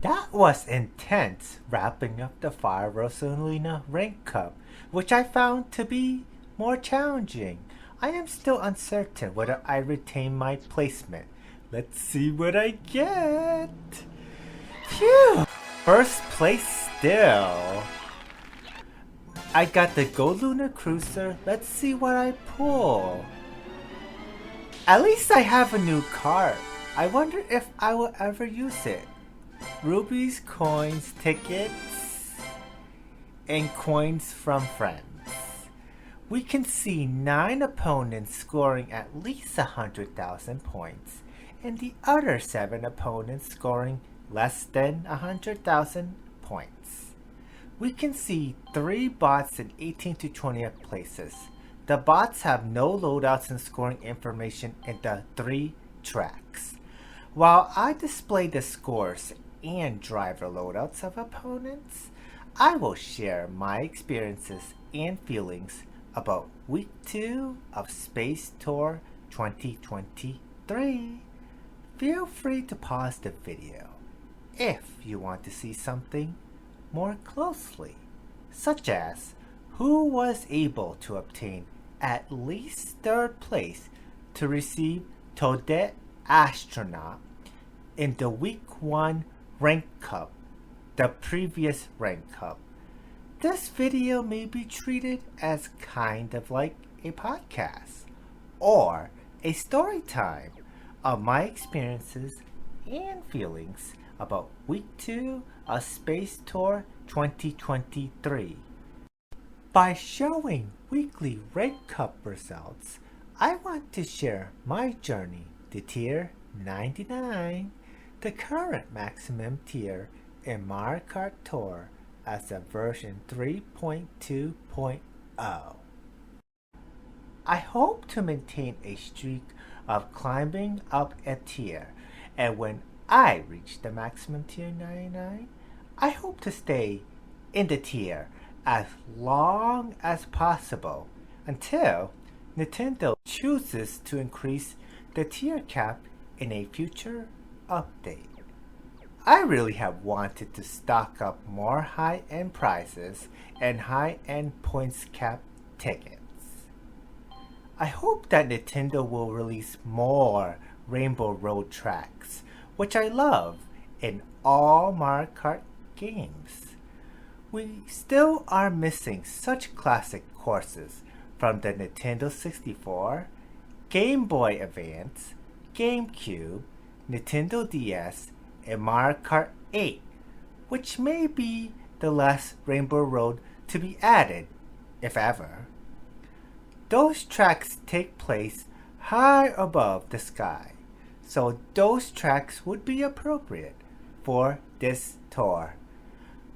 That was intense, wrapping up the Fire Rosalina Rank Cup, which I found to be more challenging. I am still uncertain whether I retain my placement. Let's see what I get. Phew! First place still. I got the Go Lunar Cruiser. Let's see what I pull. At least I have a new card. I wonder if I will ever use it. Rubies, coins, tickets, and coins from friends. We can see 9 opponents scoring at least 100,000 points, and the other 7 opponents scoring less than 100,000 points. We can see 3 bots in 18 to 20th places. The bots have no loadouts and scoring information in the 3 tracks. While I display the scores and driver loadouts of opponents, I will share my experiences and feelings about Week 2 of Space Tour 2023. Feel free to pause the video if you want to see something more closely, such as who was able to obtain at least 3rd place to receive Toadette Astronaut in the Week 1 Rank Cup, the previous Rank Cup. This video may be treated as kind of like a podcast or a story time of my experiences and feelings about Week 2 of Space Tour 2023. By showing weekly Rank Cup results, I want to share my journey to Tier 99, the current maximum tier in Mario Kart Tour as a version 3.2.0. I hope to maintain a streak of climbing up a tier, and when I reach the maximum tier 99, I hope to stay in the tier as long as possible until Nintendo chooses to increase the tier cap in a future update. I really have wanted to stock up more high-end prizes and high-end points cap tickets. I hope that Nintendo will release more Rainbow Road tracks, which I love in all Mario Kart games. We still are missing such classic courses from the Nintendo 64, Game Boy Advance, GameCube, Nintendo DS, and Mario Kart 8, which may be the last Rainbow Road to be added, if ever. Those tracks take place high above the sky, so those tracks would be appropriate for this tour.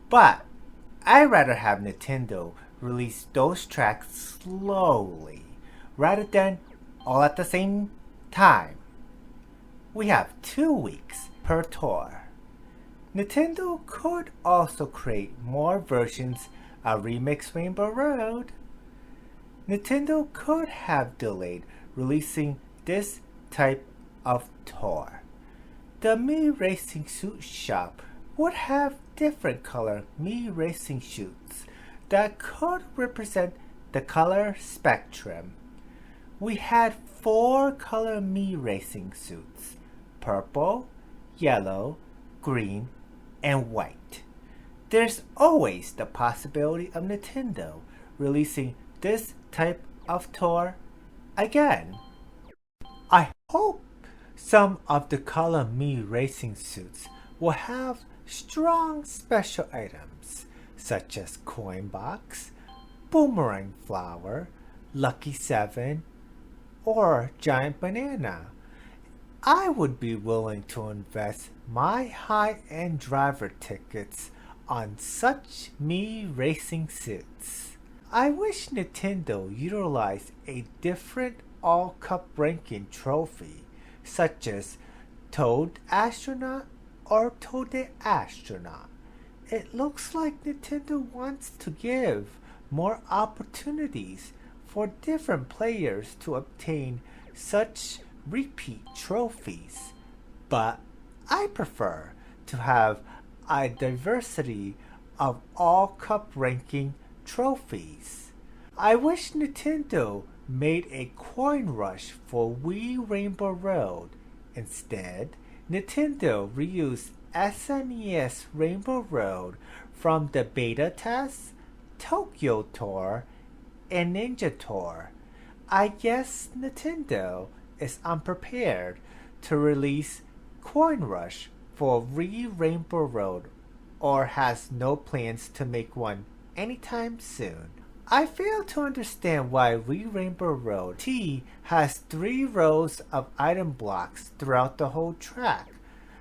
But I'd rather have Nintendo release those tracks slowly rather than all at the same time. We have 2 weeks per tour. Nintendo could also create more versions of Remix Rainbow Road. Nintendo could have delayed releasing this type of tour. The Mii Racing Suit shop would have different color Mii Racing suits that could represent the color spectrum. We had 4 color Mii Racing suits: purple, yellow, green, and white. There's always the possibility of Nintendo releasing this type of tour again. I hope some of the color Mii Racing suits will have strong special items such as Coin Box, Boomerang Flower, Lucky 7, or Giant Banana. I would be willing to invest my high-end driver tickets on such Mii Racing suits. I wish Nintendo utilized a different all-cup ranking trophy, such as Toad Astronaut or Toadette Astronaut. It looks like Nintendo wants to give more opportunities for different players to obtain such repeat trophies, but I prefer to have a diversity of all cup ranking trophies. I wish Nintendo made a coin rush for Wii Rainbow Road. Instead, Nintendo reused SNES Rainbow Road from the beta test, Tokyo Tour, and Ninja Tour. I guess Nintendo is unprepared to release Coin Rush for Wii Rainbow Road or has no plans to make one anytime soon. I fail to understand why Wii Rainbow Road T has 3 rows of item blocks throughout the whole track.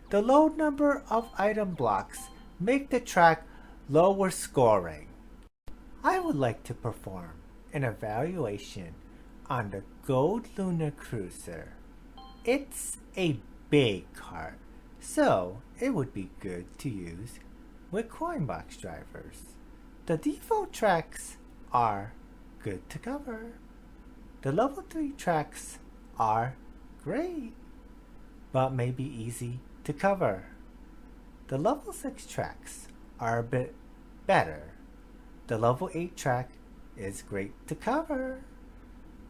The low number of item blocks make the track lower scoring. I would like to perform an evaluation on the Gold Lunar Cruiser. It's a big kart, so it would be good to use with coin box drivers. The default tracks are good to cover. The level 3 tracks are great, but maybe easy to cover. The level 6 tracks are a bit better. The level 8 track is great to cover.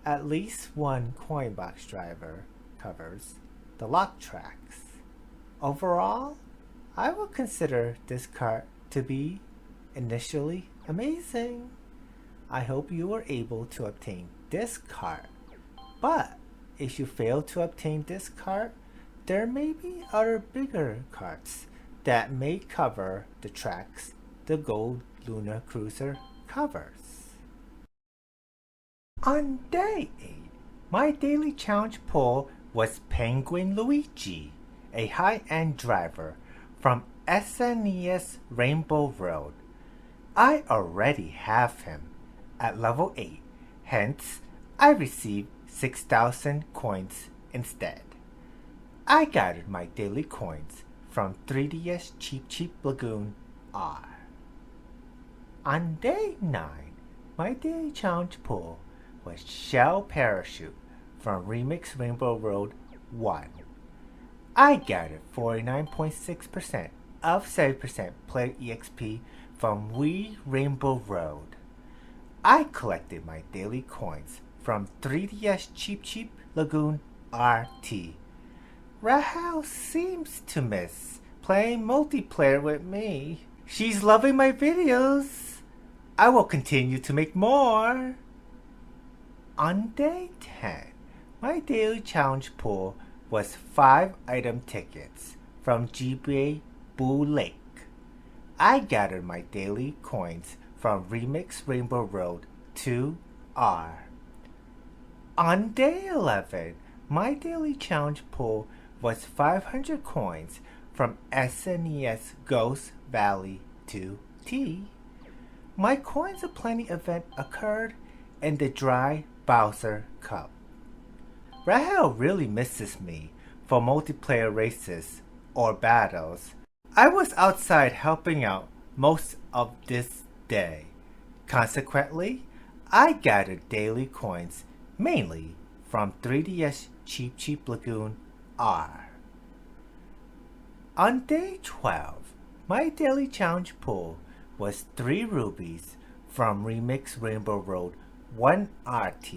At least one coin box driver covers the lock tracks. Overall, I would consider this kart to be initially amazing. I hope you were able to obtain this kart. But if you fail to obtain this kart, there may be other bigger karts that may cover the tracks the Gold Lunar Cruiser covers. On day 8, my daily challenge pull was Penguin Luigi, a high-end driver from SNES Rainbow Road. I already have him at level 8, hence I received 6,000 coins instead. I gathered my daily coins from 3DS Cheap Lagoon R. On day 9, my daily challenge pull was Shell Parachute from Remix Rainbow Road 1. I gathered 49.6% of 7% player EXP from Wii Rainbow Road. I collected my daily coins from 3DS Cheap Lagoon RT. Rahel seems to miss playing multiplayer with me. She's loving my videos. I will continue to make more. On day 10, my daily challenge pull was 5 item tickets from GBA Boo Lake. I gathered my daily coins from Remix Rainbow Road 2R. On day 11, my daily challenge pull was 500 coins from SNES Ghost Valley 2T. My Coins Aplenty event occurred in the Dry Bowser Cup. Rahel really misses me for multiplayer races or battles. I was outside helping out most of this day. Consequently, I gathered daily coins mainly from 3DS Cheap Lagoon R. On day 12, my daily challenge pull was 3 rubies from Remix Rainbow Road 1 RT.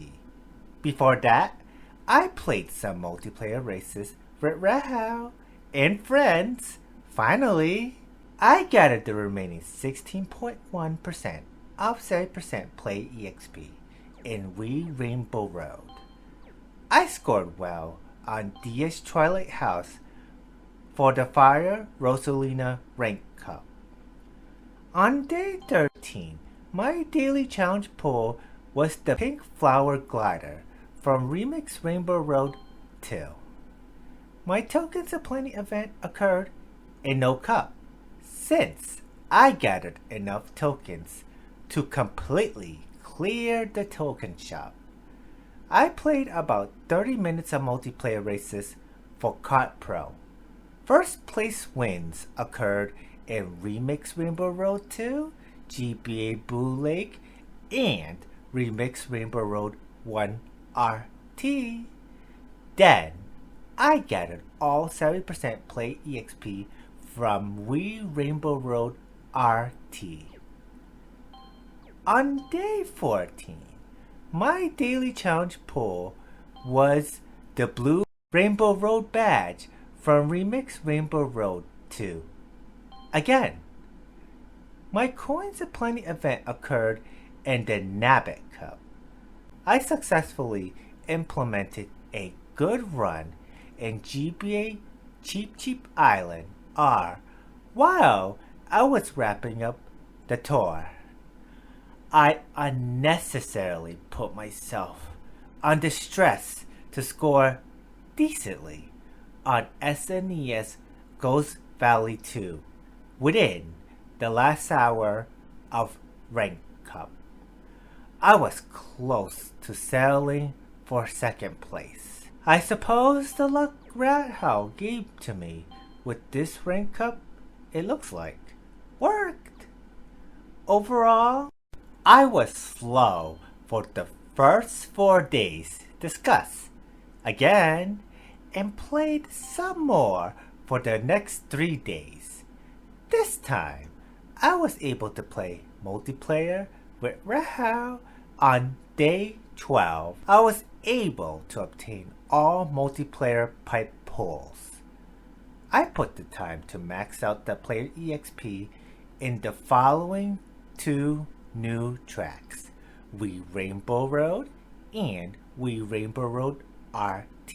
Before that, I played some multiplayer races with Rahel and friends. Finally, I gathered the remaining 16.1% of 7% play EXP in Wii Rainbow Road. I scored well on DS Twilight House for the Fire Rosalina Rank Cup. On day 13, my daily challenge pull was the Pink Flower Glider from Remix Rainbow Road 2. My Tokens Aplenty event occurred in no cup, since I gathered enough tokens to completely clear the token shop. I played about 30 minutes of multiplayer races for Kart Pro. First place wins occurred in Remix Rainbow Road 2, GBA Boo Lake, and Remix Rainbow Road 1 RT. Then, I gathered all 7% play EXP from Wii Rainbow Road RT. On day 14, my daily challenge pull was the blue Rainbow Road badge from Remix Rainbow Road 2. Again, my Coins Aplenty event occurred in the Nabbit Cup. I successfully implemented a good run in GBA Cheap Island R while I was wrapping up the tour. I unnecessarily put myself under stress to score decently on SNES Ghost Valley 2 within the last hour of Rank Cup. I was close to settling for second place. I suppose the luck Rathow gave to me with this Rank Cup, it looks like, worked. Overall, I was slow for the first 4 days discuss again and played some more for the next 3 days. This time, I was able to play multiplayer with Rahal on day 12. I was able to obtain all multiplayer pipe pulls. I put the time to max out the player EXP in the following 2 new tracks, Wii Rainbow Road and Wii Rainbow Road RT.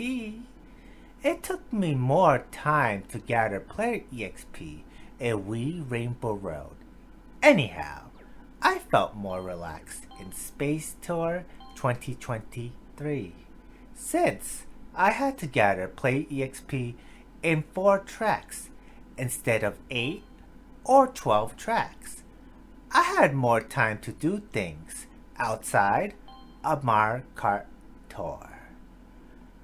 It took me more time to gather player EXP in Wii Rainbow Road. Anyhow, I felt more relaxed in Space Tour 2023 since I had to gather player EXP in 4 tracks instead of 8 or 12 tracks. I had more time to do things outside of my Kart tour.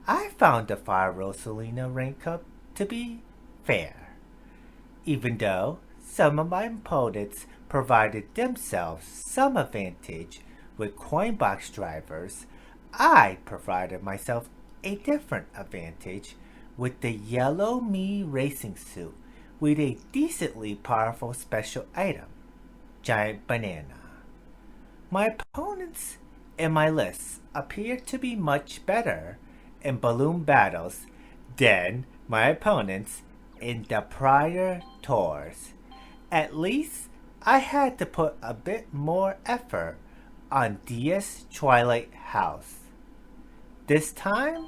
I found the Fire Rosalina Rank Cup to be fair, even though some of my opponents provided themselves some advantage with Coinbox drivers. I provided myself a different advantage with the yellow MII racing suit with a decently powerful special item, Giant Banana. My opponents in my list appear to be much better in balloon battles than my opponents in the prior tours. At least I had to put a bit more effort on DS Twilight House. This time,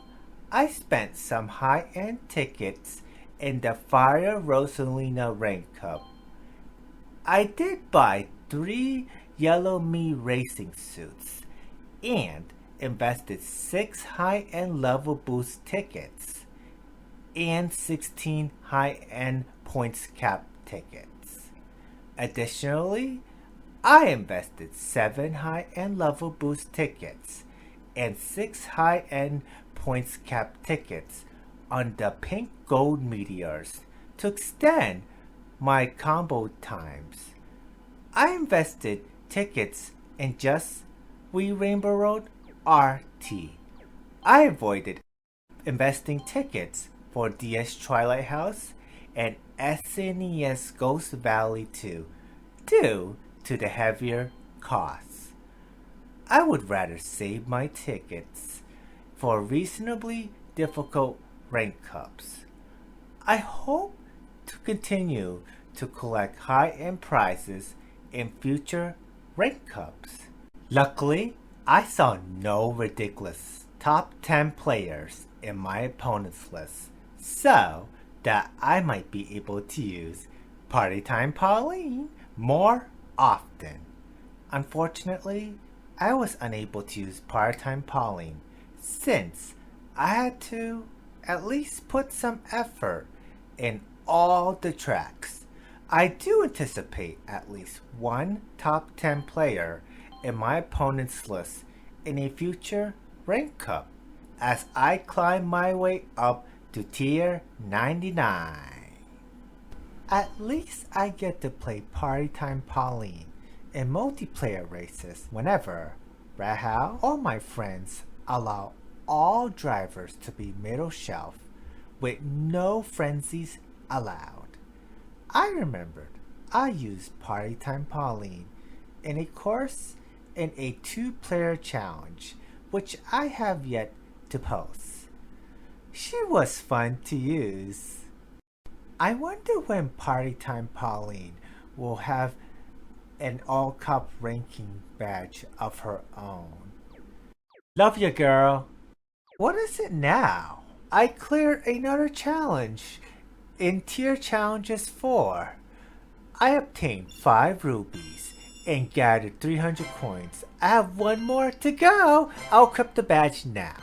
I spent some high-end tickets in the Fire Rosalina Rank Cup. I did buy 3 yellow MII racing suits and invested 6 high-end level boost tickets and 16 high-end points cap tickets. Additionally, I invested 7 high-end level boost tickets and 6 high-end points cap tickets on the pink gold meteors to extend my combo times. I invested tickets in just Wii Rainbow Road RT. I avoided investing tickets for DS Twilight House and SNES Ghost Valley 2 due to the heavier costs. I would rather save my tickets for reasonably difficult rank cups. I hope to continue to collect high-end prizes in future rank cups. Luckily, I saw no ridiculous top 10 players in my opponent's list, so that I might be able to use Party Time Pauline more often. Unfortunately, I was unable to use Party Time Pauline since I had to at least put some effort in all the tracks. I do anticipate at least one top 10 player in my opponent's list in a future rank cup as I climb my way up to tier 99. At least I get to play Party Time Pauline in multiplayer races whenever Rahal or my friends allow all drivers to be middle shelf with no frenzies allowed. I remembered I used Party Time Pauline in a course in a two-player challenge, which I have yet to post. She was fun to use. I wonder when Party Time Pauline will have an all-cup ranking badge of her own. Love you, girl. What is it now? I cleared another challenge in Tier Challenges 4. I obtained 5 rubies and gathered 300 coins. I have one more to go. I'll equip the badge now.